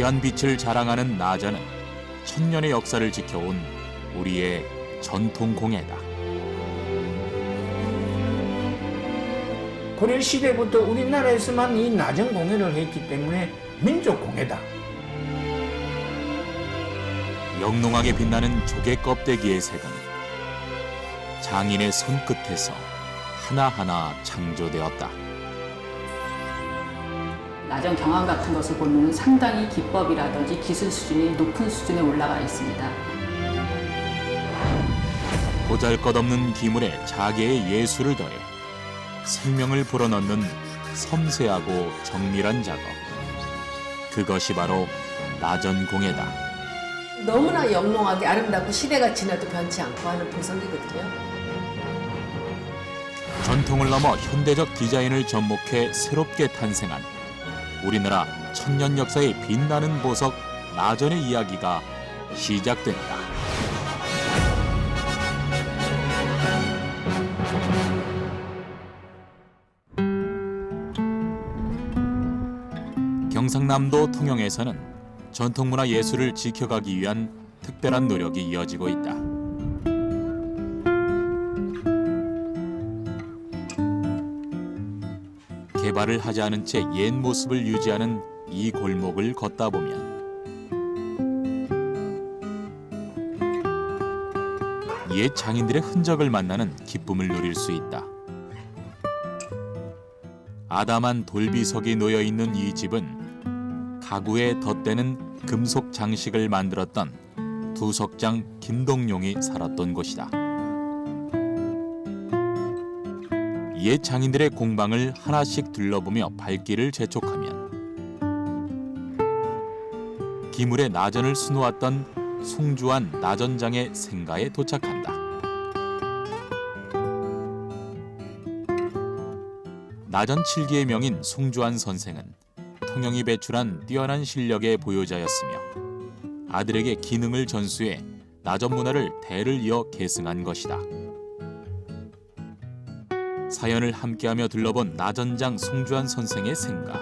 화려한 빛을 자랑하는 나전은 천년의 역사를 지켜온 우리의 전통 공예다. 고려 시대부터 우리나라에서만 이 나전 공예를 했기 때문에 민족 공예다. 영롱하게 빛나는 조개 껍데기의 색은 장인의 손끝에서 하나하나 창조되었다. 나전 경환 같은 것을 보면 상당히 기법이라든지 기술 수준이 높은 수준에 올라가 있습니다. 보잘것없는 기물에 자개의 예술을 더해 생명을 불어넣는 섬세하고 정밀한 작업. 그것이 바로 나전 공예다. 너무나 영롱하게 아름답고 시대가 지나도 변치 않고 하는 보석이거든요. 전통을 넘어 현대적 디자인을 접목해 새롭게 탄생한 우리나라 천년 역사의 빛나는 보석 나전의 이야기가 시작된다. 경상남도 통영에서는 전통문화 예술을 지켜가기 위한 특별한 노력이 이어지고 있다. 개발을 하지 않은 채 옛 모습을 유지하는 이 골목을 걷다 보면 옛 장인들의 흔적을 만나는 기쁨을 누릴 수 있다. 아담한 돌비석이 놓여 있는 이 집은 가구에 덧대는 금속 장식을 만들었던 두석장 김동룡이 살았던 곳이다. 옛 장인들의 공방을 하나씩 둘러보며 발길을 재촉하면 기물의 나전을 수놓았던 송주환 나전장의 생가에 도착한다. 나전 7기의 명인 송주환 선생은 통영이 배출한 뛰어난 실력의 보유자였으며 아들에게 기능을 전수해 나전 문화를 대를 이어 계승한 것이다. 사연을 함께하며 둘러본 나전장 송주환 선생의 생가,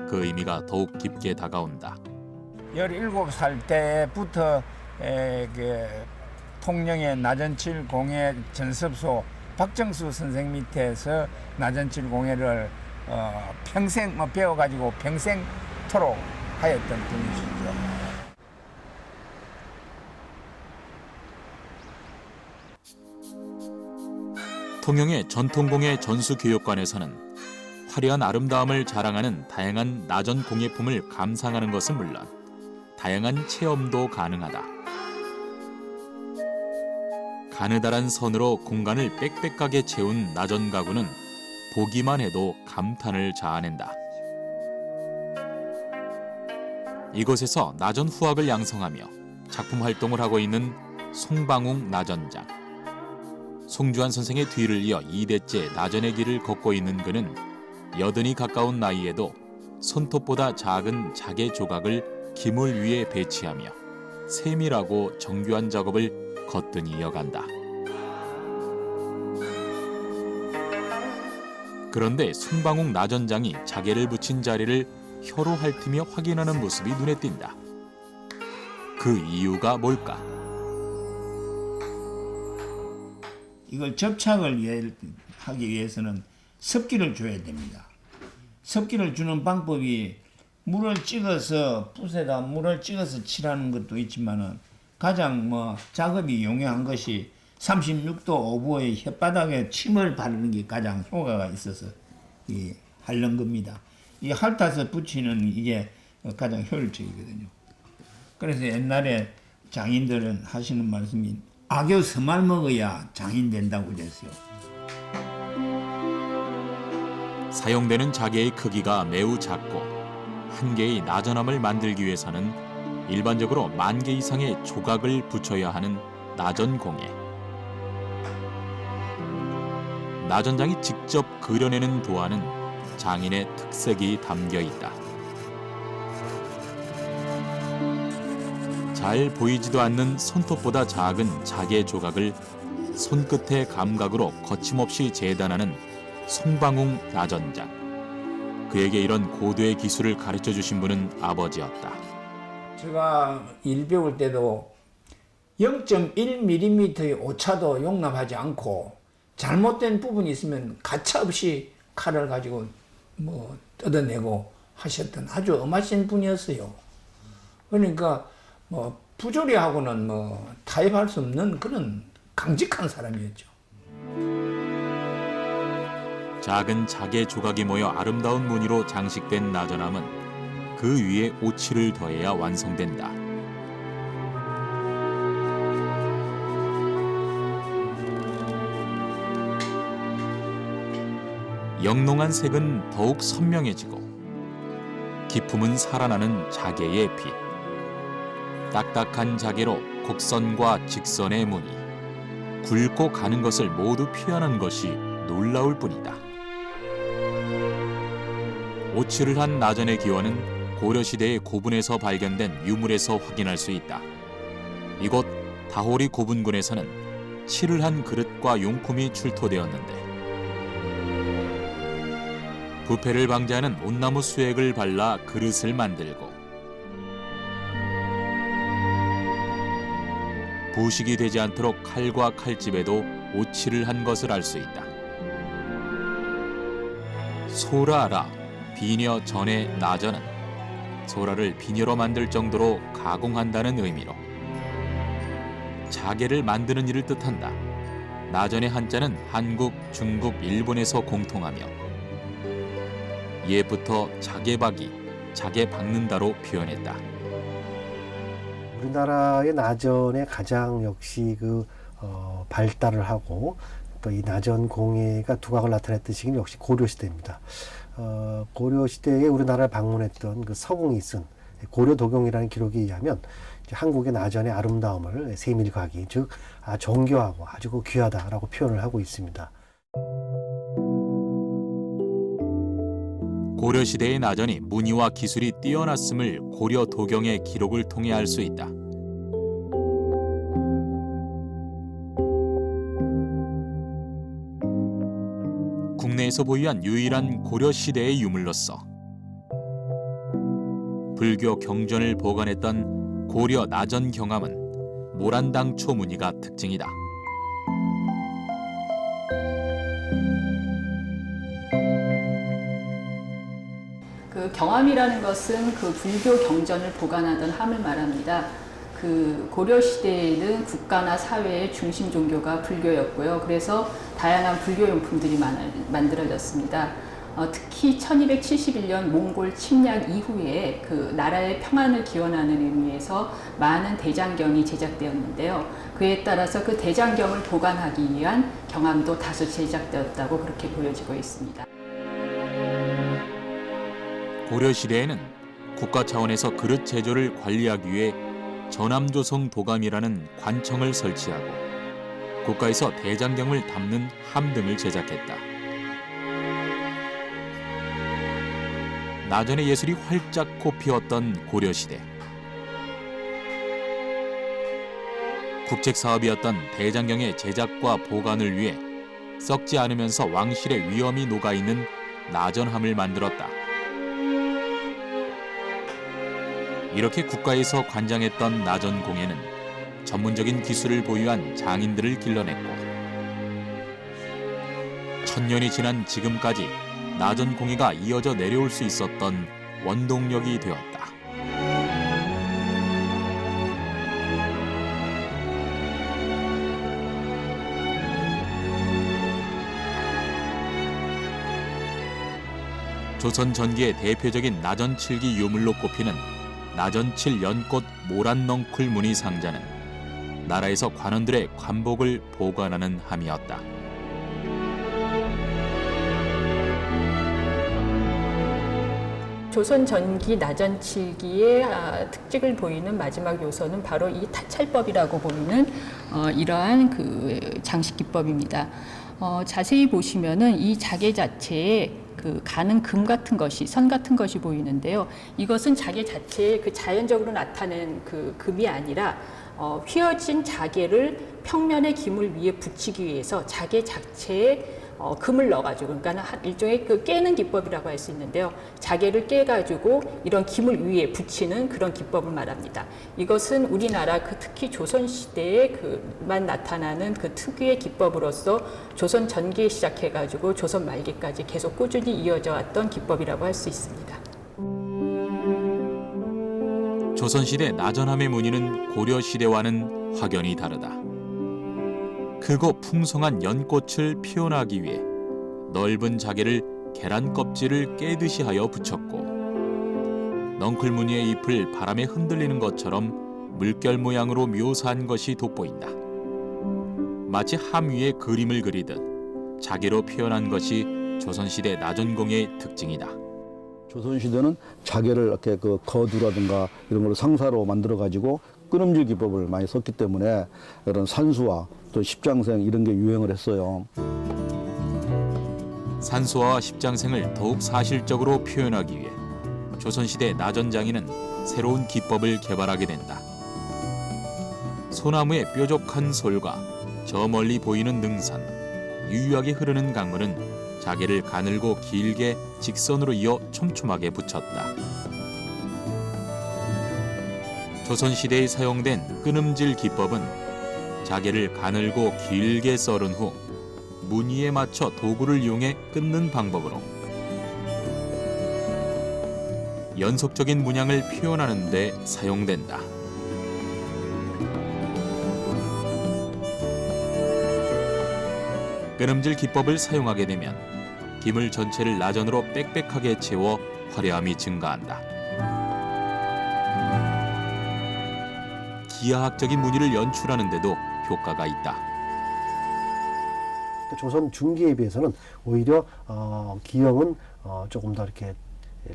그 의미가 더욱 깊게 다가온다. 17살 때부터 통영의 나전칠 공예 전습소 박정수 선생 밑에서 나전칠 공예를 평생 배워가지고 평생토록 하였던 분이시죠. 통영의 전통공예 전수교육관에서는 화려한 아름다움을 자랑하는 다양한 나전 공예품을 감상하는 것은 물론 다양한 체험도 가능하다. 가느다란 선으로 공간을 빽빽하게 채운 나전 가구는 보기만 해도 감탄을 자아낸다. 이곳에서 나전 후학을 양성하며 작품 활동을 하고 있는 송방웅 나전장. 송주환 선생의 뒤를 이어 2대째 나전의 길을 걷고 있는 그는 80이 가까운 나이에도 손톱보다 작은 자개 조각을 기물 위에 배치하며 세밀하고 정교한 작업을 거뜬히 이어간다. 그런데 송방웅 나전장이 자개를 붙인 자리를 혀로 핥으며 확인하는 모습이 눈에 띈다. 그 이유가 뭘까? 이걸 접착을 하기 위해서는 습기를 줘야 됩니다. 습기를 주는 방법이 물을 찍어서 붓에다 물을 찍어서 칠하는 것도 있지만은 가장 작업이 용이한 것이 36도 오브의 혓바닥에 침을 바르는 게 가장 효과가 있어서 하는 겁니다. 이 핥아서 붙이는 이게 가장 효율적이거든요. 그래서 옛날에 장인들은 하시는 말씀이 악교 서말 먹어야 장인 된다고 그랬어요. 사용되는 자개의 크기가 매우 작고 한 개의 나전함을 만들기 위해서는 일반적으로 10,000개 이상의 조각을 붙여야 하는 나전 공예. 나전장이 직접 그려내는 도안은 장인의 특색이 담겨 있다. 잘 보이지도 않는 손톱보다 작은 자개 조각을 손끝의 감각으로 거침없이 재단하는 송방웅 나전장. 그에게 이런 고도의 기술을 가르쳐 주신 분은 아버지였다. 제가 일 배울 때도 0.1mm의 오차도 용납하지 않고 잘못된 부분이 있으면 가차없이 칼을 가지고 뭐 뜯어내고 하셨던 아주 엄하신 분이었어요. 그러니까 뭐 부조리하고는 뭐 타협할 수 없는 그런 강직한 사람이었죠. 작은 자개 조각이 모여 아름다운 무늬로 장식된 나전함은 그 위에 오칠을 더해야 완성된다. 영롱한 색은 더욱 선명해지고 기품은 살아나는 자개의 빛. 딱딱한 자개로 곡선과 직선의 무늬, 굵고 가는 것을 모두 표현한 것이 놀라울 뿐이다. 오칠을 한 나전의 기원은 고려시대의 고분에서 발견된 유물에서 확인할 수 있다. 이곳 다호리 고분군에서는 칠을 한 그릇과 용품이 출토되었는데 부패를 방지하는 온나무 수액을 발라 그릇을 만들고 부식이 되지 않도록 칼과 칼집에도 오칠을 한 것을 알 수 있다. 소라라, 비녀 전의 나전은 소라를 비녀로 만들 정도로 가공한다는 의미로 자개를 만드는 일을 뜻한다. 나전의 한자는 한국, 중국, 일본에서 공통하며 옛부터 자개박이, 자개박는다로 표현했다. 우리나라의 나전의 가장 역시 발달을 하고 또 이 나전 공예가 두각을 나타냈던 시기는 역시 고려 시대입니다. 고려 시대에 우리나라를 방문했던 그 서궁이 쓴 고려 도경이라는 기록에 의하면 이제 한국의 나전의 아름다움을 세밀각이 즉 정교하고 아주 귀하다라고 표현을 하고 있습니다. 고려 시대의 나전이 무늬와 기술이 뛰어났음을 고려 도경의 기록을 통해 알 수 있다. 국내에서 보유한 유일한 고려 시대의 유물로서 불교 경전을 보관했던 고려 나전 경함은 모란당초 무늬가 특징이다. 그 경함이라는 것은 그 불교 경전을 보관하던 함을 말합니다. 그 고려 시대에는 국가나 사회의 중심 종교가 불교였고요. 그래서 다양한 불교 용품들이 만들어졌습니다. 특히 1271년 몽골 침략 이후에 그 나라의 평안을 기원하는 의미에서 많은 대장경이 제작되었는데요. 그에 따라서 그 대장경을 보관하기 위한 경함도 다수 제작되었다고 그렇게 보여지고 있습니다. 고려 시대에는 국가 차원에서 그릇 제조를 관리하기 위해 전함조성 도감이라는 관청을 설치하고 국가에서 대장경을 담는 함 등을 제작했다. 나전의 예술이 활짝 꽃피웠던 고려 시대. 국책 사업이었던 대장경의 제작과 보관을 위해 썩지 않으면서 왕실의 위엄이 녹아있는 나전함을 만들었다. 이렇게 국가에서 관장했던 나전 공예는 전문적인 기술을 보유한 장인들을 길러냈고 천년이 지난 지금까지 나전 공예가 이어져 내려올 수 있었던 원동력이 되었다. 조선 전기의 대표적인 나전칠기 유물로 꼽히는 나전칠 연꽃 모란넝쿨 무늬 상자는 나라에서 관원들의 관복을 보관하는 함이었다. 조선 전기 나전칠기의 특징을 보이는 마지막 요소는 바로 이 타찰법이라고 보이는 이러한 그 장식 기법입니다. 자세히 보시면은 이 자개 자체에 그 가는 금 같은 것이 선 같은 것이 보이는데요. 이것은 자개 자체에 그 자연적으로 나타낸 그 금이 아니라 휘어진 자개를 평면의 기물 위에 붙이기 위해서 자개 자체에 금을 넣어가지고, 그러니까 일종의 그 깨는 기법이라고 할 수 있는데요. 자개를 깨가지고 이런 김을 위에 붙이는 그런 기법을 말합니다. 이것은 우리나라 특히 조선 시대에 그만 나타나는 그 특유의 기법으로서 조선 전기에 시작해가지고 조선 말기까지 계속 꾸준히 이어져 왔던 기법이라고 할 수 있습니다. 조선시대 나전함의 무늬는 고려시대와는 확연히 다르다. 크고 풍성한 연꽃을 피워나기 위해 넓은 자개를 계란 껍질을 깨듯이 하여 붙였고, 넝클 무늬의 잎을 바람에 흔들리는 것처럼 물결 모양으로 묘사한 것이 돋보인다. 마치 함 위에 그림을 그리듯 자개로 표현한 것이 조선시대 나전공의 특징이다. 조선시대는 자개를 이렇게 그 거두라든가 이런 걸 상사로 만들어가지고 끈음질 기법을 많이 썼기 때문에 이런 산수화 또 십장생 이런 게 유행을 했어요. 산수화와 십장생을 더욱 사실적으로 표현하기 위해 조선시대 나전장인은 새로운 기법을 개발하게 된다. 소나무의 뾰족한 솔과 저 멀리 보이는 능선, 유유하게 흐르는 강물은 자개를 가늘고 길게 직선으로 이어 촘촘하게 붙였다. 조선시대에 사용된 끈음질 기법은 자개를 가늘고 길게 썰은 후 무늬에 맞춰 도구를 이용해 끊는 방법으로 연속적인 문양을 표현하는 데 사용된다. 끈음질 기법을 사용하게 되면 기물 전체를 나전으로 빽빽하게 채워 화려함이 증가한다. 기하학적인 무늬를 연출하는 데도 효과가 있다. 조선 중기에 비해서는 오히려 기형은 조금 더 이렇게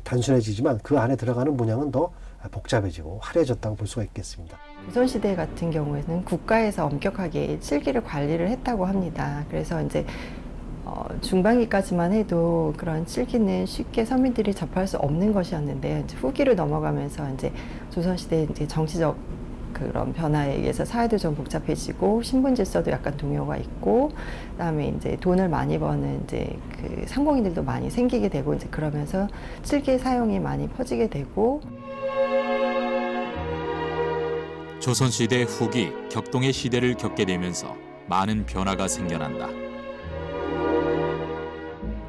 단순해지지만 그 안에 들어가는 문양은 더 복잡해지고 화려해졌다고 볼 수가 있겠습니다. 조선시대 같은 경우에는 국가에서 엄격하게 칠기를 관리를 했다고 합니다. 그래서 이제 중반기까지만 해도 그런 칠기는 쉽게 서민들이 접할 수 없는 것이었는데, 이제 후기로 넘어가면서 이제 조선시대 이제 정치적 그런 변화에 의해서 사회도 좀 복잡해지고 신분 질서도 약간 동요가 있고, 그다음에 이제 돈을 많이 버는 이제 그 상공인들도 많이 생기게 되고, 이제 그러면서 칠기 사용이 많이 퍼지게 되고. 조선시대 후기 격동의 시대를 겪게 되면서 많은 변화가 생겨난다.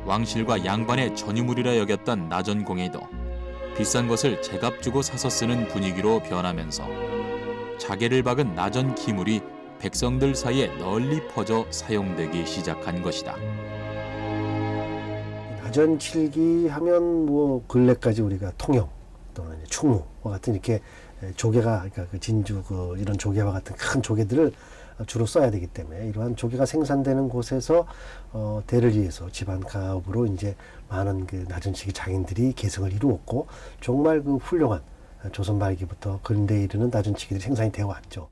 왕실과 양반의 전유물이라 여겼던 나전공예도 비싼 것을 제값 주고 사서 쓰는 분위기로 변하면서 자개를 박은 나전 기물이 백성들 사이에 널리 퍼져 사용되기 시작한 것이다. 나전 칠기 하면 뭐 근래까지 우리가 통영 또는 충무와 같은 이렇게 조개가, 그러니까 그 진주 이런 조개와 같은 큰 조개들을 주로 써야 되기 때문에 이러한 조개가 생산되는 곳에서 대를 위해서 집안 가업으로 이제 많은 그 나전치기 장인들이 계승을 이루었고, 정말 그 훌륭한 조선 말기부터 근대에 이르는 나전치기들이 생산이 되어 왔죠.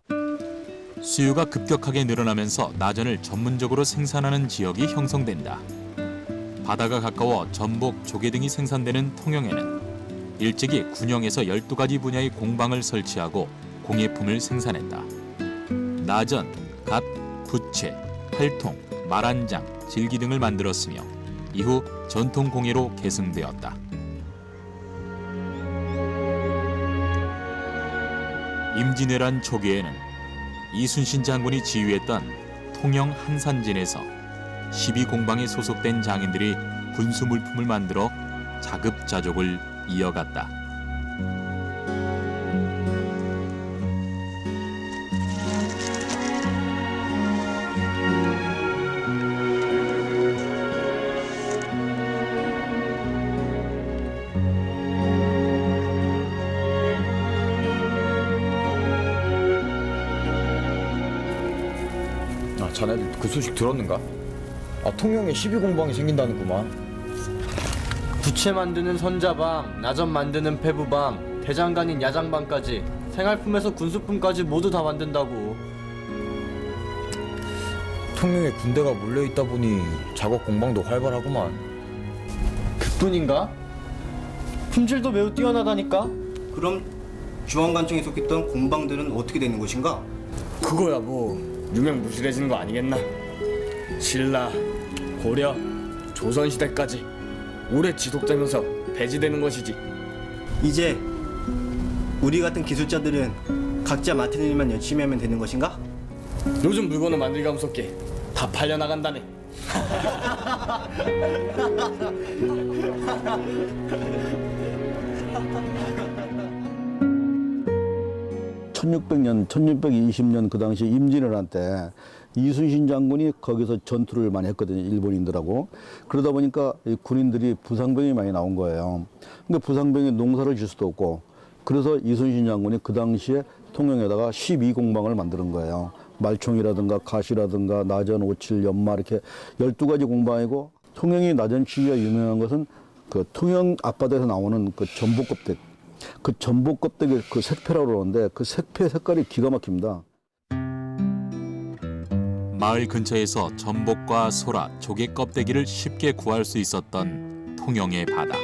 수요가 급격하게 늘어나면서 나전을 전문적으로 생산하는 지역이 형성된다. 바다가 가까워 전복, 조개 등이 생산되는 통영에는 일찍이 군영에서 12가지 분야의 공방을 설치하고 공예품을 생산했다. 나전, 갓, 부채, 활통, 말한장, 질기 등을 만들었으며 이후 전통 공예로 계승되었다. 임진왜란 초기에는 이순신 장군이 지휘했던 통영 한산진에서 12공방에 소속된 장인들이 군수 물품을 만들어 자급자족을 이어갔다. 자네들 그 소식 들었는가? 통영에 12공방이 생긴다는구만. 부채 만드는 선자방, 나전 만드는 폐부방, 대장간인 야장방까지 생활품에서 군수품까지 모두 다 만든다고. 통영에 군대가 몰려있다 보니 작업 공방도 활발하구만. 그뿐인가? 품질도 매우 뛰어나다니까? 그럼 주한관청에 속했던 공방들은 어떻게 되는 것인가? 그거야 뭐 유명무실해지는 거 아니겠나? 신라, 고려, 조선시대까지 오래 지속되면서 배지되는 것이지. 이제 우리 같은 기술자들은 각자 맡은 일만 열심히 하면 되는 것인가? 요즘 물건을 만들기가 무섭게 다 팔려나간다네. 1600년, 1620년 그 당시 임진왜란 때 이순신 장군이 거기서 전투를 많이 했거든요. 일본인들하고. 그러다 보니까 이 군인들이 부상병이 많이 나온 거예요. 근데 부상병이 농사를 질 수도 없고 그래서 이순신 장군이 그 당시에 통영에다가 12공방을 만드는 거예요. 말총이라든가 가시라든가 나전, 오칠, 연마 이렇게 12가지 공방이고 통영이 나전치기가 유명한 것은 그 통영 앞바다에서 나오는 그 전복 껍데기. 그 전복 껍데기 그 색패라고 그러는데 그 색패 색깔이 기가 막힙니다. 마을 근처에서 전복과 소라, 조개 껍데기를 쉽게 구할 수 있었던 통영의 바다.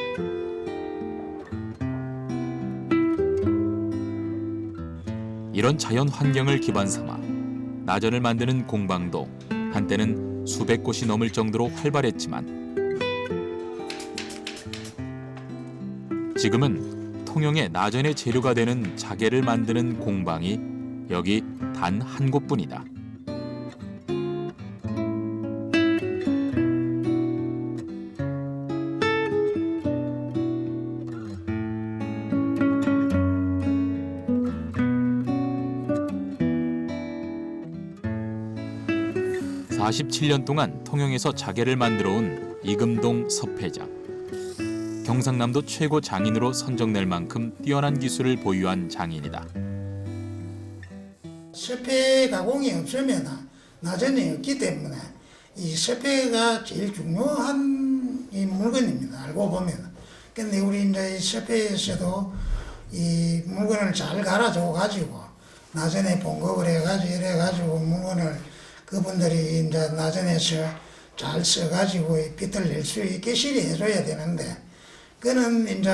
이런 자연 환경을 기반 삼아 나전을 만드는 공방도 한때는 수백 곳이 넘을 정도로 활발했지만 지금은 통영의 나전의 재료가 되는 자개를 만드는 공방이 여기 단 한 곳뿐이다. (47년) 동안 통영에서 자개를 만들어 온 이금동 섭회장. 경상남도 최고 장인으로 선정될 만큼 뛰어난 기술을 보유한 장인이다. 섭회 가공이 없으면 나전이 없기 때문에 이 섭회가 제일 중요한 이 물건입니다. 알고 보면. 근데 우리 이제 이 섭회에서도 이 물건을 잘 갈아줘 가지고 나전에 봉급을 해가지고 이래가지고 물건을 그분들이 이제 나전에서 잘 써가지고 빚을 낼 수 있게 실해줘야 되는데, 그는 이제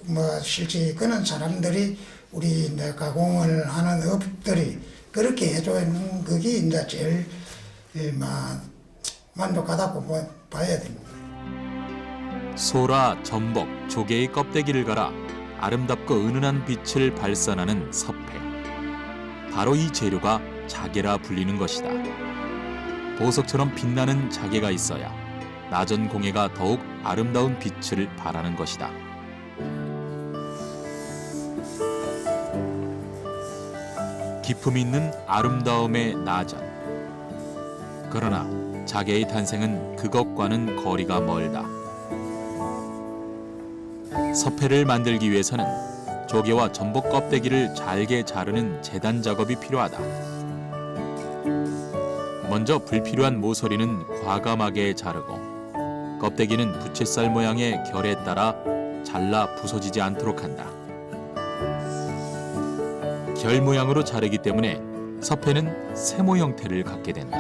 뭐 실제 그런 사람들이 우리 이제 가공을 하는 업들이 그렇게 해주는 그게 이제 제일 만족하다고 봐야 됩니다. 소라, 전복, 조개의 껍데기를 갈아 아름답고 은은한 빛을 발산하는 섭회. 바로 이 재료가 자개라 불리는 것이다. 보석처럼 빛나는 자개가 있어야 나전 공예가 더욱 아름다운 빛을 발하는 것이다. 기품 있는 아름다움의 나전. 그러나 자개의 탄생은 그것과는 거리가 멀다. 섭회를 만들기 위해서는 조개와 전복 껍데기를 잘게 자르는 재단 작업이 필요하다. 먼저 불필요한 모서리는 과감하게 자르고 껍데기는 부채살 모양의 결에 따라 잘라 부서지지 않도록 한다. 결 모양으로 자르기 때문에 섭회는 세모 형태를 갖게 된다.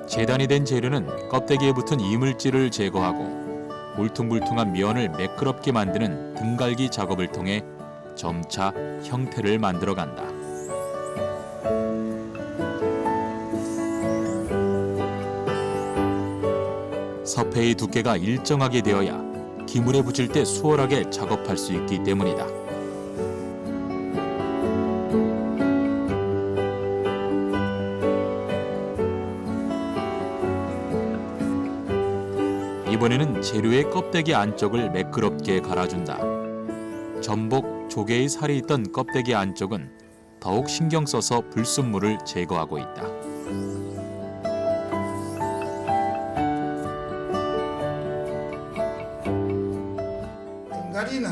재단이 된 재료는 껍데기에 붙은 이물질을 제거하고 울퉁불퉁한 면을 매끄럽게 만드는 등갈기 작업을 통해 점차 형태를 만들어간다. 섭회의 두께가 일정하게 되어야 기물에 붙일 때 수월하게 작업할 수 있기 때문이다. 이번에는 재료의 껍데기 안쪽을 매끄럽게 갈아준다. 전복, 조개의 살이 있던 껍데기 안쪽은 더욱 신경 써서 불순물을 제거하고 있다. 등가리는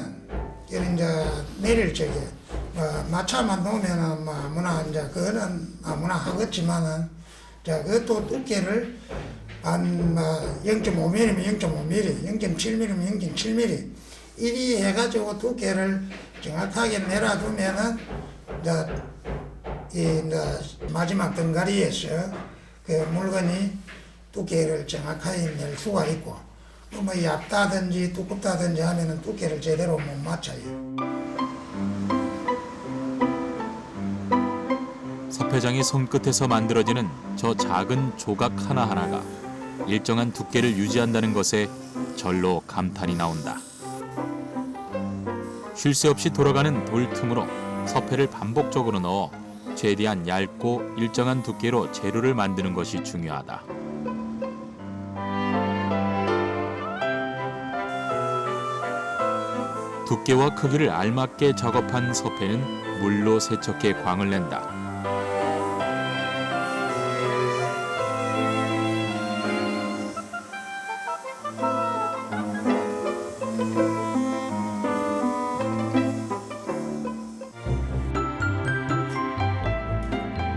이제 내릴 적에 마차만 놓으면은 뭐 아무나 이제 그거는 아무나 하겠지만은 자 그것도 두께를 한 0.5mm면 0.5mm, 0.7mm면 0.7mm 이리 해가지고 두께를 정확하게 내려두면은 이제 마지막 등가리에서 그 물건이 두께를 정확하게 낼 수가 있고 뭐 얇다든지 두껍다든지 하면은 두께를 제대로 못 맞춰요. 서패장의 손끝에서 만들어지는 저 작은 조각 하나하나가 일정한 두께를 유지한다는 것에 절로 감탄이 나온다. 쉴 새 없이 돌아가는 돌틈으로 서패를 반복적으로 넣어 최대한 얇고 일정한 두께로 재료를 만드는 것이 중요하다. 두께와 크기를 알맞게 작업한 서패는 물로 세척해 광을 낸다.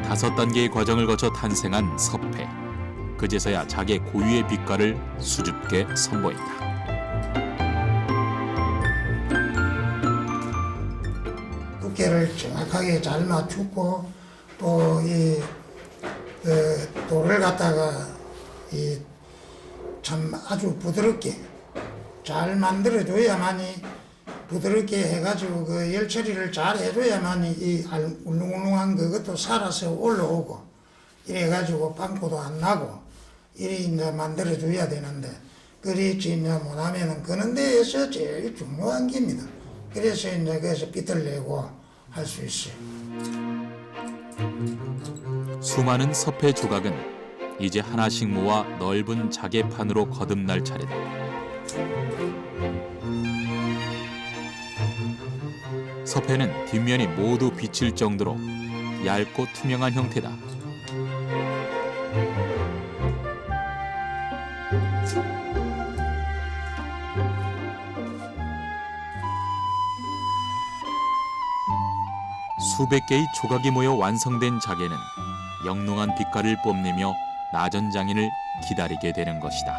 다섯 단계의 과정을 거쳐 탄생한 서패. 그제서야 자기 고유의 빛깔을 수줍게 선보인다. 두께를 정확하게 잘 맞추고 또 이 돌을 갖다가 이 참 아주 부드럽게 잘 만들어줘야만이 부드럽게 해가지고 그 열 처리를 잘 해줘야만이 이 울렁울렁한 그것도 살아서 올라오고 이래가지고 빵꾸도 안 나고 이래 이제 만들어줘야 되는데 그렇지 이제 못하면은 그런 데에서 제일 중요한 겁니다. 그래서 이제 거기서 빛을 내고 할 수 있어요. 수많은 서패 조각은 이제 하나씩 모아 넓은 자개판으로 거듭날 차례다. 서패는 뒷면이 모두 비칠 정도로 얇고 투명한 형태다. 수백 개의 조각이 모여 완성된 자개는 영롱한 빛깔을 뽐내며 나전장인을 기다리게 되는 것이다.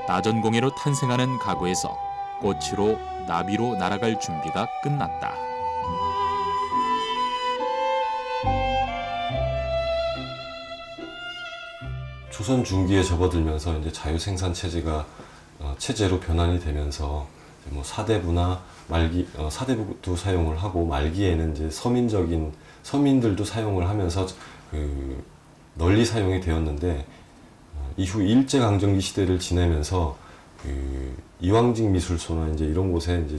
나전공예로 탄생하는 가구에서 꽃으로 나비로 날아갈 준비가 끝났다. 조선 중기에 접어들면서 이제 자유 생산 체제가 체제로 변환이 되면서 뭐 사대부나 사대부도 사용을 하고 말기에는 이제 서민들도 사용을 하면서 널리 사용이 되었는데 이후 일제강점기 시대를 지내면서 이황직 미술소나 이제 이런 곳에 이제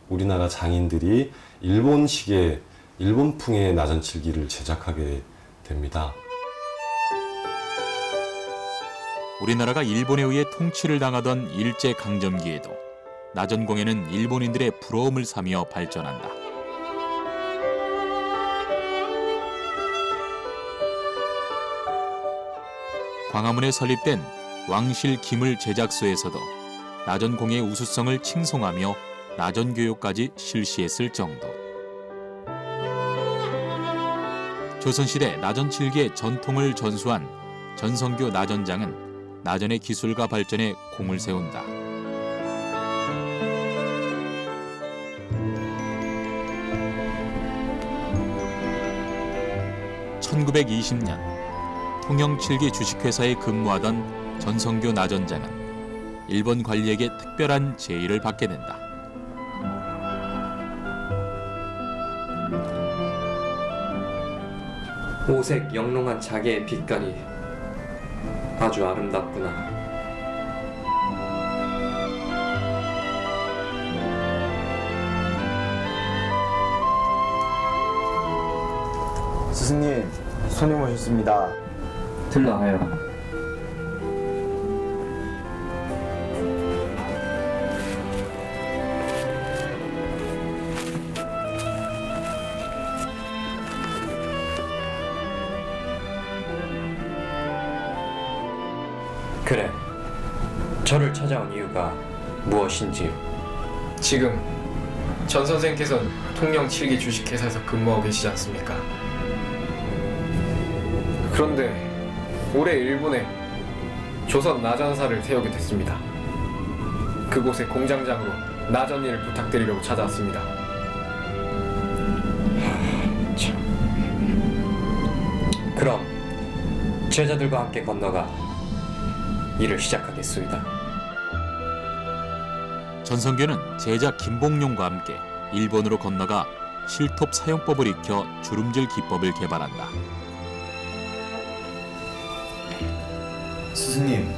우리나라 장인들이 일본풍의 나전칠기를 제작하게 됩니다. 우리나라가 일본에 의해 통치를 당하던 일제강점기에도 나전공예는 일본인들의 부러움을 사며 발전한다. 광화문에 설립된 왕실 기물 제작소에서도 나전공예의 우수성을 칭송하며 나전교육까지 실시했을 정도. 조선시대 나전칠기의 전통을 전수한 전성교 나전장은 나전의 기술과 발전에 공을 세운다. (1920년) 통영칠기 주식회사에 근무하던 전성교 나전장은 일본 관리에게 특별한 제의를 받게 된다. 오색 영롱한 자개의 빛깔이 아주 아름답구나. 스승님, 손님 오셨습니다. 들러하여. 그래, 저를 찾아온 이유가 무엇인지. 지금 전 선생께서는 통영 칠기 주식회사에서 근무하고 계시지 않습니까? 그런데 올해 일본에 조선 나전사를 세우게 됐습니다. 그곳의 공장장으로 나전 일을 부탁드리려고 찾아왔습니다. 그럼 제자들과 함께 건너가 일을 시작하겠소이다. 전성규는 제자 김봉룡과 함께 일본으로 건너가 실톱 사용법을 익혀 주름질 기법을 개발한다. 스승님,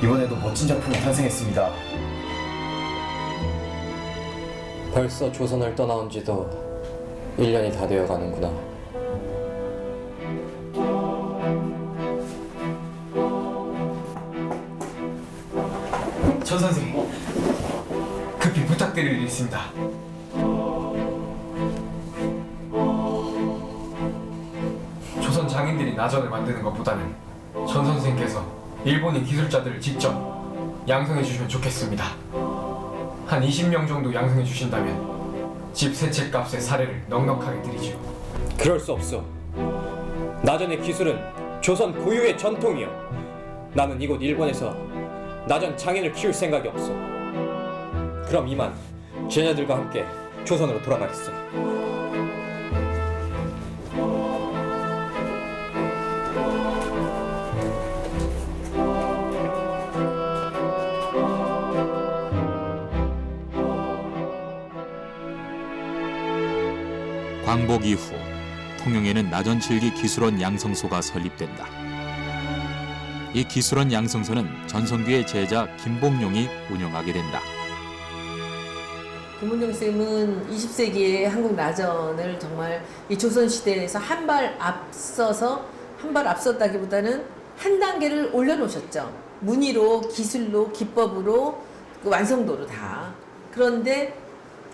이번에도 멋진 작품이 탄생했습니다. 벌써 조선을 떠나온 지도 1년이 다 되어 가는구나. 전 선생, 급히 부탁드릴 일이 있습니다. 조선 장인들이 나전을 만드는 것보다는 전 선생께서 일본인 기술자들을 직접 양성해 주시면 좋겠습니다. 한 20명 정도 양성해 주신다면 집 세 채 값의 사례를 넉넉하게 드리지요. 그럴 수 없어. 나전의 기술은 조선 고유의 전통이요. 나는 이곳 일본에서 나전 장인을 키울 생각이 없어. 그럼 이만 제자들과 함께 조선으로 돌아가겠어. 광복 이후 통영에는 나전칠기 기술원 양성소가 설립된다. 이 기술원 양성소는 전성규의 제자 김봉룡이 운영하게 된다. 김봉룡 쌤은 20세기의 한국 나전을 정말 이 조선 시대에서 한 발 앞섰다기보다는 한 단계를 올려놓으셨죠. 문의로, 기술로, 기법으로, 그 완성도로 다. 그런데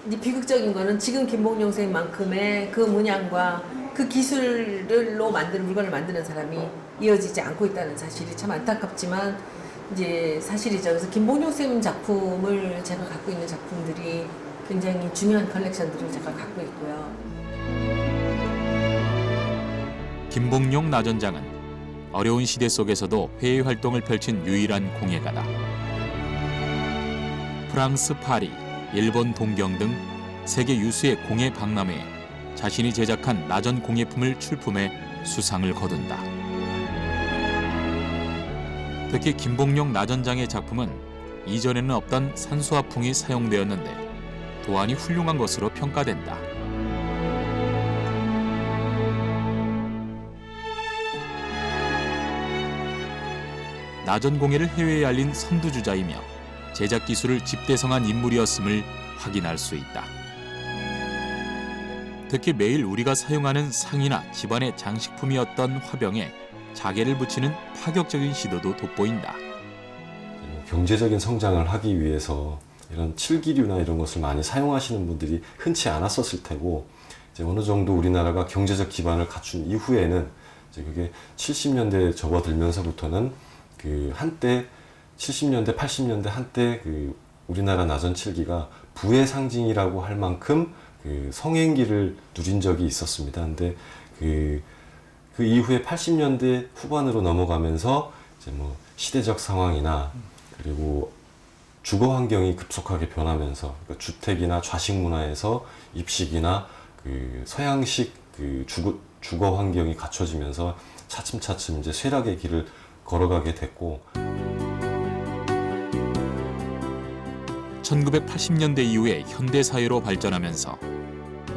이제 비극적인 거는 지금 김봉룡 쌤만큼의 그 문양과 그 기술로 만드는 물건을 만드는 사람이 이어지지 않고 있다는 사실이 참 안타깝지만 이제 사실이죠. 그래서 김봉룡 쌤 작품을 제가 갖고 있는 작품들이 굉장히 중요한 컬렉션들을 제가 갖고 있고요. 김봉룡 나전장은 어려운 시대 속에서도 회의 활동을 펼친 유일한 공예가다. 프랑스 파리, 일본 동경 등 세계 유수의 공예 박람회에 자신이 제작한 나전 공예품을 출품해 수상을 거둔다. 특히 김봉룡 나전장의 작품은 이전에는 없던 산수화풍이 사용되었는데 도안이 훌륭한 것으로 평가된다. 나전 공예를 해외에 알린 선두주자이며 제작 기술을 집대성한 인물이었음을 확인할 수 있다. 특히 매일 우리가 사용하는 상이나 집안의 장식품이었던 화병에 자개를 붙이는 파격적인 시도도 돋보인다. 경제적인 성장을 하기 위해서 이런 칠기류나 이런 것을 많이 사용하시는 분들이 흔치 않았었을 테고, 이제 어느 정도 우리나라가 경제적 기반을 갖춘 이후에는 이제 그게 70년대에 접어들면서부터는 그 한때 70년대, 80년대 한때 그 우리나라 나전칠기가 부의 상징이라고 할 만큼 그 성행기를 누린 적이 있었습니다. 근데 그 이후에 80년대 후반으로 넘어가면서 이제 뭐 시대적 상황이나 그리고 주거 환경이 급속하게 변하면서 그러니까 주택이나 좌식 문화에서 입식이나 그 서양식 그 주거 환경이 갖춰지면서 차츰차츰 이제 쇠락의 길을 걸어가게 됐고, 1980년대 이후에 현대사회로 발전하면서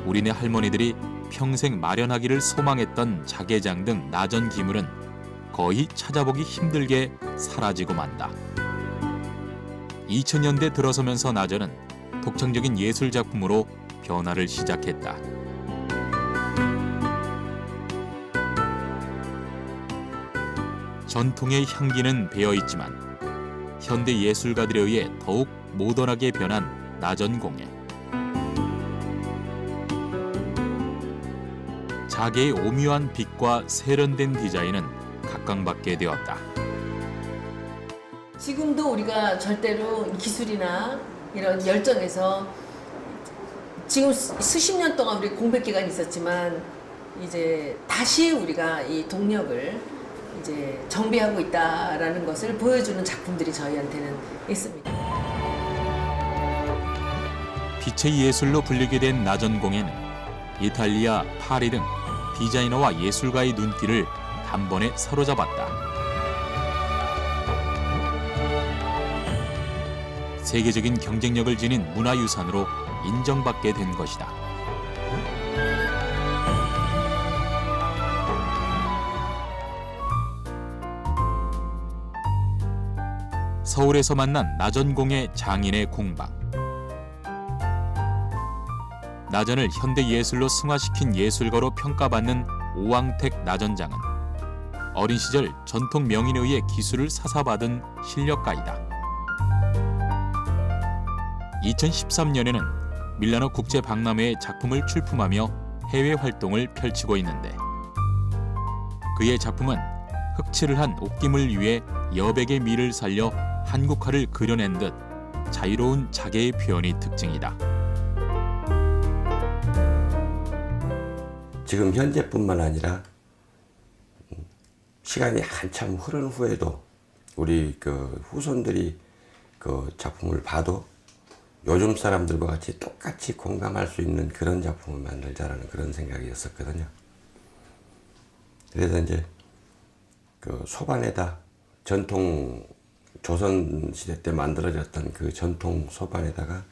우리네 할머니들이 평생 마련하기를 소망했던 자개장 등 나전 기물은 거의 찾아보기 힘들게 사라지고 만다. 2000년대 들어서면서 나전은 독창적인 예술 작품으로 변화를 시작했다. 전통의 향기는 배어있지만 현대 예술가들에 의해 더욱 모던하게 변한 나전 공예. 자개의 오묘한 빛과 세련된 디자인은 각광받게 되었다. 지금도 우리가 절대로 기술이나 이런 열정에서 지금 수십 년 동안 우리 공백 기간이 있었지만 이제 다시 우리가 이 동력을 이제 정비하고 있다라는 것을 보여주는 작품들이 저희한테는 있습니다. 빛의 예술로 불리게 된 나전 공예는 이탈리아, 파리 등 디자이너와 예술가의 눈길을 단번에 사로잡았다. 세계적인 경쟁력을 지닌 문화유산으로 인정받게 된 것이다. 서울에서 만난 나전공예 장인의 공방. 나전을 현대 예술로 승화시킨 예술가로 평가받는 오왕택 나전장은 어린 시절 전통 명인에 의해 기술을 사사받은 실력가이다. 2013년에는 밀라노 국제박람회에 작품을 출품하며 해외 활동을 펼치고 있는데 그의 작품은 흑칠을 한 옥김을 위해 여백의 미를 살려 한국화를 그려낸 듯 자유로운 자개의 표현이 특징이다. 지금 현재뿐만 아니라 시간이 한참 흐른 후에도 우리 그 후손들이 그 작품을 봐도 요즘 사람들과 같이 똑같이 공감할 수 있는 그런 작품을 만들자라는 그런 생각이었었거든요. 그래서 이제 그 소반에다 전통 조선 시대 때 만들어졌던 그 전통 소반에다가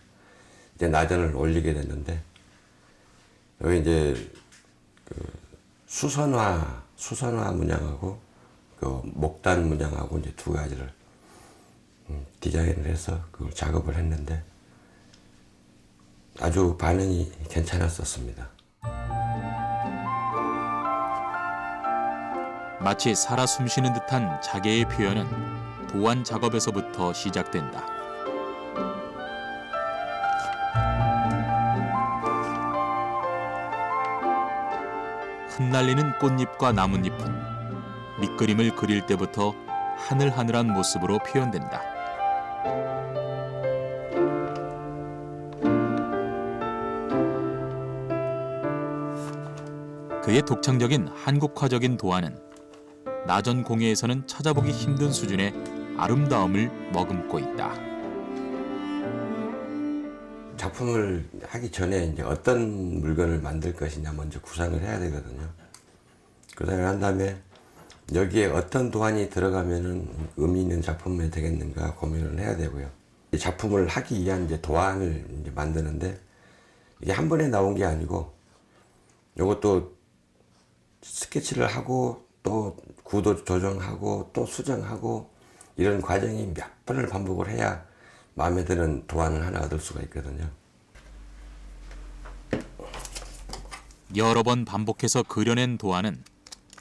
이제 나전을 올리게 됐는데 여기 이제 그 수선화 문양하고 그 목단 문양하고 이제 두 가지를 디자인을 해서 그 작업을 했는데 아주 반응이 괜찮았었습니다. 마치 살아 숨쉬는 듯한 자개의 표현은 도안 작업에서부터 시작된다. 흩날리는 꽃잎과 나뭇잎은 밑그림을 그릴 때부터 하늘하늘한 모습으로 표현된다. 그의 독창적인 한국화적인 도안은 나전공예에서는 찾아보기 힘든 수준의 아름다움을 머금고 있다. 작품을 하기 전에 이제 어떤 물건을 만들 것이냐 먼저 구상을 해야 되거든요. 구상을 한 다음에 여기에 어떤 도안이 들어가면은 의미 있는 작품이 되겠는가 고민을 해야 되고요. 이 작품을 하기 위한 이제 도안을 이제 만드는데 이게 한 번에 나온 게 아니고 요것도 스케치를 하고 또 구도 조정하고 또 수정하고 이런 과정이 몇 번을 반복을 해야 마음에 드는 도안을 하나 얻을 수가 있거든요. 여러 번 반복해서 그려낸 도안은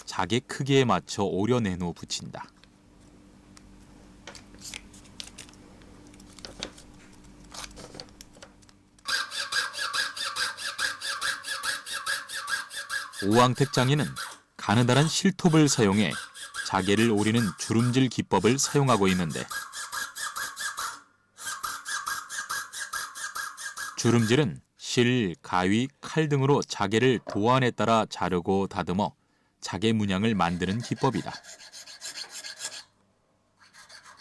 자기 크기에 맞춰 오려낸 후 붙인다. 오왕택 장인은 가느다란 실톱을 사용해 자개를 오리는 주름질 기법을 사용하고 있는데 주름질은 실, 가위, 칼 등으로 자개를 도안에 따라 자르고 다듬어 자개 문양을 만드는 기법이다.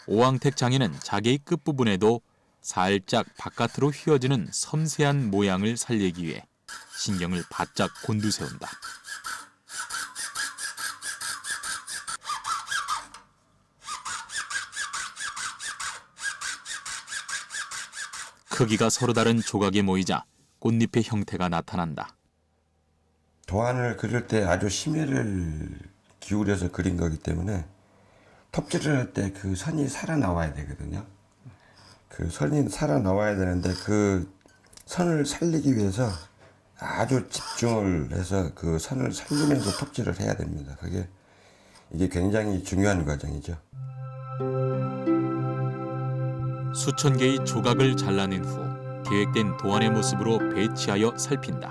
오왕택 장인은 자개의 끝부분에도 살짝 바깥으로 휘어지는 섬세한 모양을 살리기 위해 신경을 바짝 곤두세운다. 크기가 서로 다른 조각이 모이자 꽃잎의 형태가 나타난다. 도안을 그릴 때 아주 심혈을 기울여서 그린 거기 때문에 톱질을 할 때 그 선이 살아나와야 되거든요. 그 선이 살아나와야 되는데 그 선을 살리기 위해서 아주 집중을 해서 그 선을 살리면서 톱질을 해야 됩니다. 이게 굉장히 중요한 과정이죠. 수천 개의 조각을 잘라낸 후 계획된 도안의 모습으로 배치하여 살핀다.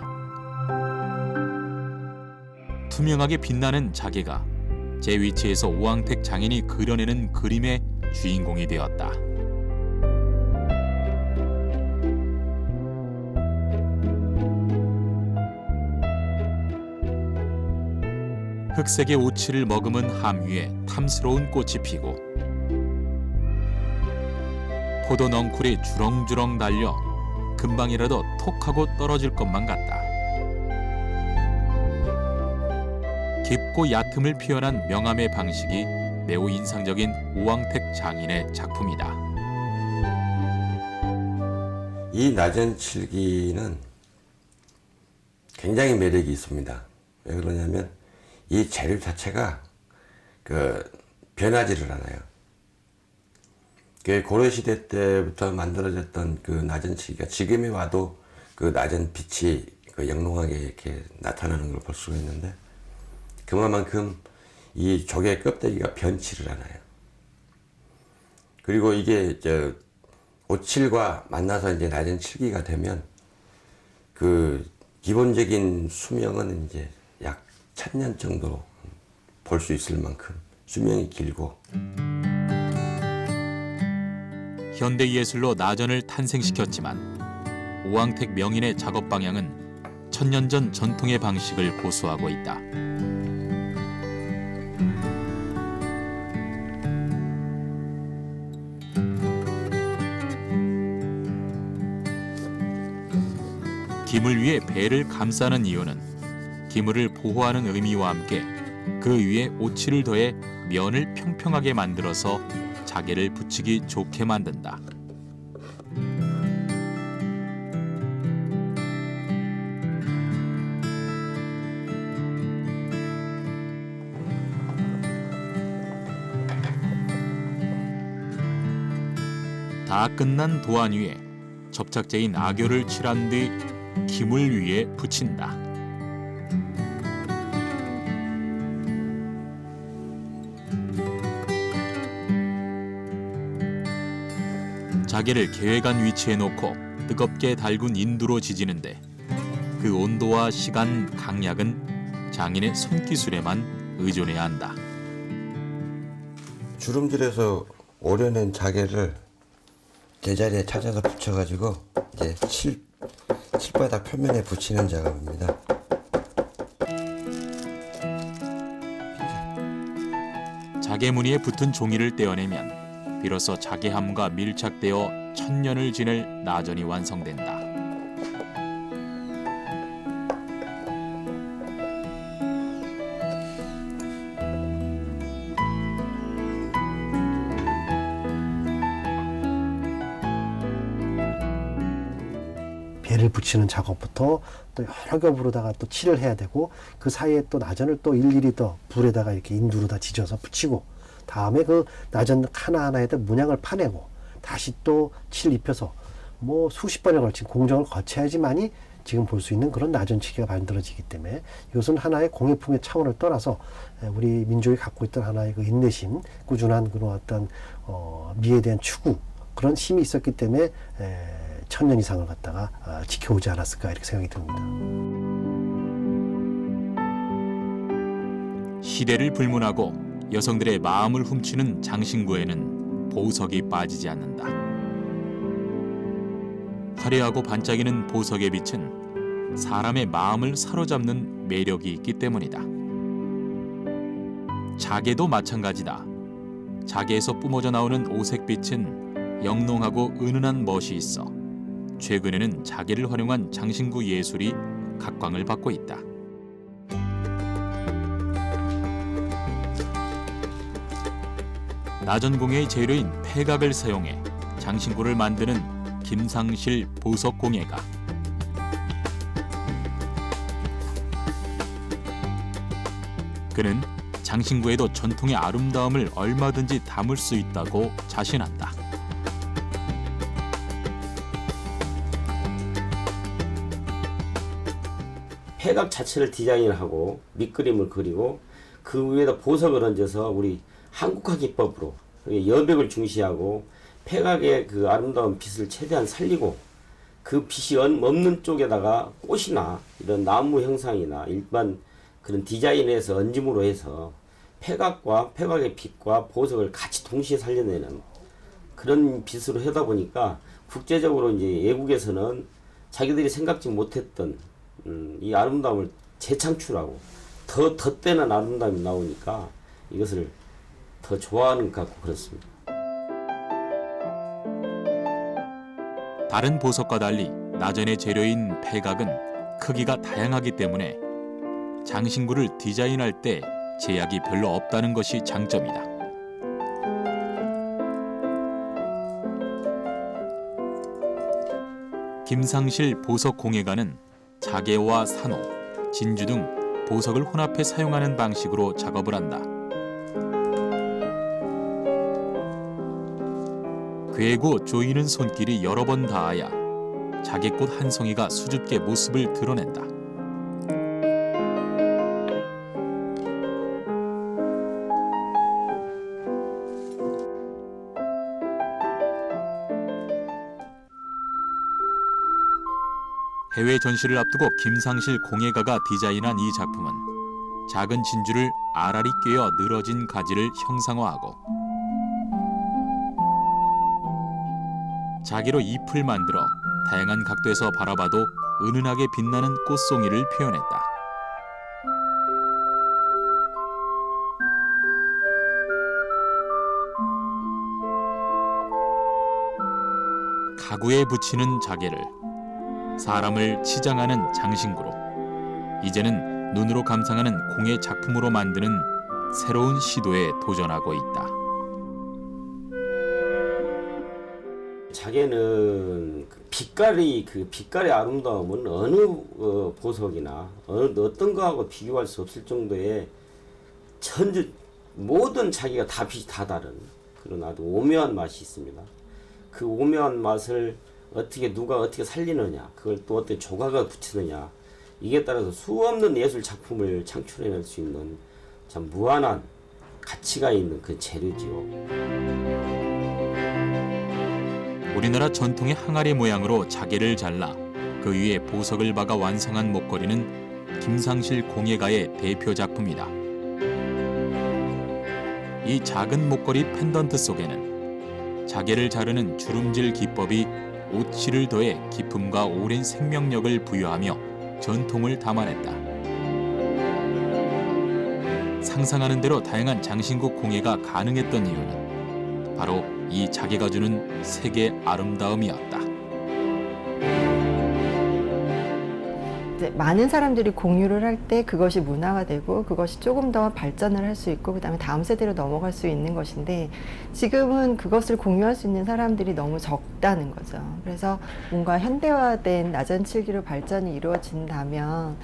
투명하게 빛나는 자개가 제 위치에서 오왕택 장인이 그려내는 그림의 주인공이 되었다. 흑색의 오칠을 머금은 함 위에 탐스러운 꽃이 피고 포도 넝쿨이 주렁주렁 달려 금방이라도 톡 하고 떨어질 것만 같다. 깊고 얕음을 표현한 명암의 방식이 매우 인상적인 오왕택 장인의 작품이다. 이 나전 칠기는 굉장히 매력이 있습니다. 왜 그러냐면 이 재료 자체가 변하지를 않아요. 고려시대 때부터 만들어졌던 그 나전 칠기가 지금에 와도 그 나전 빛이 영롱하게 이렇게 나타나는 걸 볼 수가 있는데, 그만큼 이 조개 껍데기가 변치를 않아요. 그리고 이게 오칠과 만나서 이제 낮은 칠기가 되면 그 기본적인 수명은 이제 약 1000년 정도 볼 수 있을 만큼 수명이 길고. 현대 예술로 나전을 탄생시켰지만 오왕택 명인의 작업 방향은 1000년 전 전통의 방식을 고수하고 있다. 기물 위에 배를 감싸는 이유는 기물을 보호하는 의미와 함께 그 위에 오칠을 더해 면을 평평하게 만들어서 자개를 붙이기 좋게 만든다. 다 끝난 도안 위에 접착제인 악교를 칠한 뒤 기물 위에 붙인다. 자개를 계획한 위치에 놓고 뜨겁게 달군 인두로 지지는데 그 온도와 시간, 강약은 장인의 손기술에만 의존해야 한다. 주름질에서 오려낸 자개를 제자리에 찾아서 붙여가지고 이제 칠바닥 표면에 붙이는 작업입니다. 자개 무늬에 붙은 종이를 떼어내면 비로소 자개함과 밀착되어 1000년을 지낼 나전이 완성된다. 배를 붙이는 작업부터 또 여러 겹으로다가 또 칠을 해야 되고, 그 사이에 또 나전을 또 일일이 더 불에다가 이렇게 인두로 다 지져서 붙이고, 다음에 그 나전 하나하나에다 문양을 파내고 다시 또 칠 입혀서 뭐 수십 번에 걸친 공정을 거쳐야지만이 지금 볼 수 있는 그런 나전치기가 만들어지기 때문에 이것은 하나의 공예품의 차원을 떠나서 우리 민족이 갖고 있던 하나의 그 인내심, 꾸준한 그런 어떤 미에 대한 추구, 그런 힘이 있었기 때문에 1000년 이상을 갖다가 지켜오지 않았을까, 이렇게 생각이 듭니다. 시대를 불문하고 여성들의 마음을 훔치는 장신구에는 보석이 빠지지 않는다. 화려하고 반짝이는 보석의 빛은 사람의 마음을 사로잡는 매력이 있기 때문이다. 자개도 마찬가지다. 자개에서 뿜어져 나오는 오색빛은 영롱하고 은은한 멋이 있어 최근에는 자개를 활용한 장신구 예술이 각광을 받고 있다. 나전공예의 재료인 폐각을 사용해 장신구를 만드는 김상실 보석공예가 그는 장신구에도 전통의 아름다움을 얼마든지 담을 수 있다고 자신한다. 폐각 자체를 디자인을 하고 밑그림을 그리고 그 위에다 보석을 얹어서 우리 한국화 기법으로 여백을 중시하고 폐각의 그 아름다운 빛을 최대한 살리고 그 빛이 없는 쪽에다가 꽃이나 이런 나무 형상이나 일반 그런 디자인에서 얹음으로 해서 폐각과 폐각의 빛과 보석을 같이 동시에 살려내는 그런 빛으로 하다 보니까 국제적으로 이제 외국에서는 자기들이 생각지 못했던 이 아름다움을 재창출하고 더 덧대는 아름다움이 나오니까 이것을 더 좋아하는 것 같고 그렇습니다. 다른 보석과 달리 나전의 재료인 폐각은 크기가 다양하기 때문에 장신구를 디자인할 때 제약이 별로 없다는 것이 장점이다. 김상실 보석공예가는 자개와 산호, 진주 등 보석을 혼합해 사용하는 방식으로 작업을 한다. 괴고 조이는 손길이 여러 번 닿아야 자개꽃 한 송이가 수줍게 모습을 드러낸다. 해외 전시를 앞두고 김상실 공예가가 디자인한 이 작품은 작은 진주를 알알이 꿰어 늘어진 가지를 형상화하고 자기로 잎을 만들어 다양한 각도에서 바라봐도 은은하게 빛나는 꽃송이를 표현했다. 가구에 붙이는 자개를 사람을 치장하는 장신구로 이제는 눈으로 감상하는 공예 작품으로 만드는 새로운 시도에 도전하고 있다. 자개는 빛깔의 아름다움은 어느 보석이나 어떤 거하고 비교할 수 없을 정도의 모든 자기가 다 빛이 다 다른 그런 아주 오묘한 맛이 있습니다. 그 오묘한 맛을 누가 어떻게 살리느냐, 그걸 또 어떻게 조각을 붙이느냐, 이게 따라서 수없는 예술 작품을 창출해낼 수 있는 참 무한한 가치가 있는 그 재료지요. 우리나라 전통의 항아리 모양으로 자개를 잘라 그 위에 보석을 박아 완성한 목걸이는 김상실 공예가의 대표 작품이다. 이 작은 목걸이 펜던트 속에는 자개를 자르는 주름질 기법이 오칠을 더해 기품과 오랜 생명력을 부여하며 전통을 담아냈다. 상상하는 대로 다양한 장신구 공예가 가능했던 이유는 바로 이 자개가 주는 색의 아름다움이었다. 많은 사람들이 공유를 할 때 그것이 문화화되고 그것이 조금 더 발전을 할 수 있고 그다음에 다음 세대로 넘어갈 수 있는 것인데 지금은 그것을 공유할 수 있는 사람들이 너무 적다는 거죠. 그래서 뭔가 현대화된 나전칠기로 발전이 이루어진다면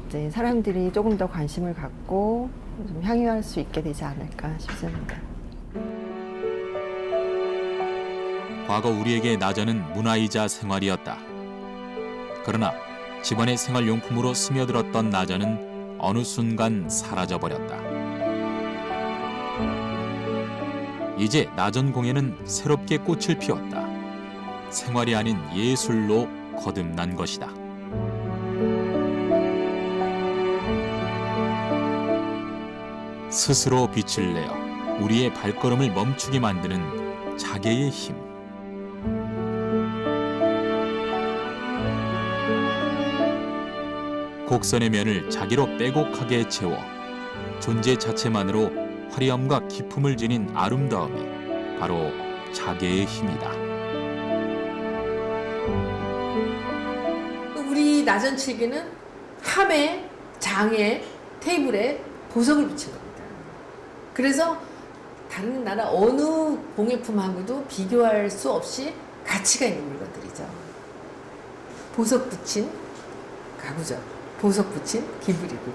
이제 사람들이 조금 더 관심을 갖고 좀 향유할 수 있게 되지 않을까 싶습니다. 과거 우리에게 나전은 문화이자 생활이었다. 그러나 집안의 생활용품으로 스며들었던 나전은 어느 순간 사라져버렸다. 이제 나전 공예는 새롭게 꽃을 피웠다. 생활이 아닌 예술로 거듭난 것이다. 스스로 빛을 내어 우리의 발걸음을 멈추게 만드는 자개의 힘. 곡선의 면을 자기로 빼곡하게 채워 존재 자체만으로 화려함과 기품을 지닌 아름다움이 바로 자개의 힘이다. 우리 나전칠기는 함에, 장에, 테이블에 보석을 붙인 겁니다. 그래서 다른 나라 어느 공예품하고도 비교할 수 없이 가치가 있는 물건들이죠. 보석 붙인 가구죠. 보석 붙인 기브리고.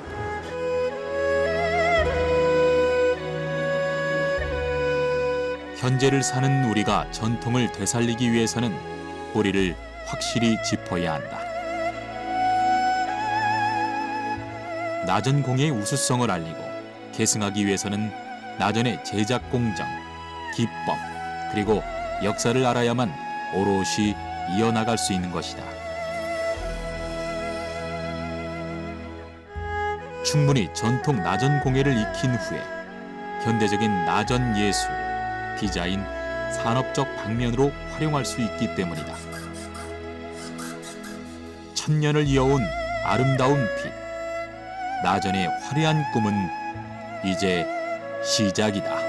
현재를 사는 우리가 전통을 되살리기 위해서는 뿌리를 확실히 짚어야 한다. 나전 공예의 우수성을 알리고 계승하기 위해서는 나전의 제작 공정, 기법, 그리고 역사를 알아야만 오롯이 이어나갈 수 있는 것이다. 충분히 전통 나전 공예를 익힌 후에 현대적인 나전 예술, 디자인, 산업적 방면으로 활용할 수 있기 때문이다. 천년을 이어온 아름다운 빛, 나전의 화려한 꿈은 이제 시작이다.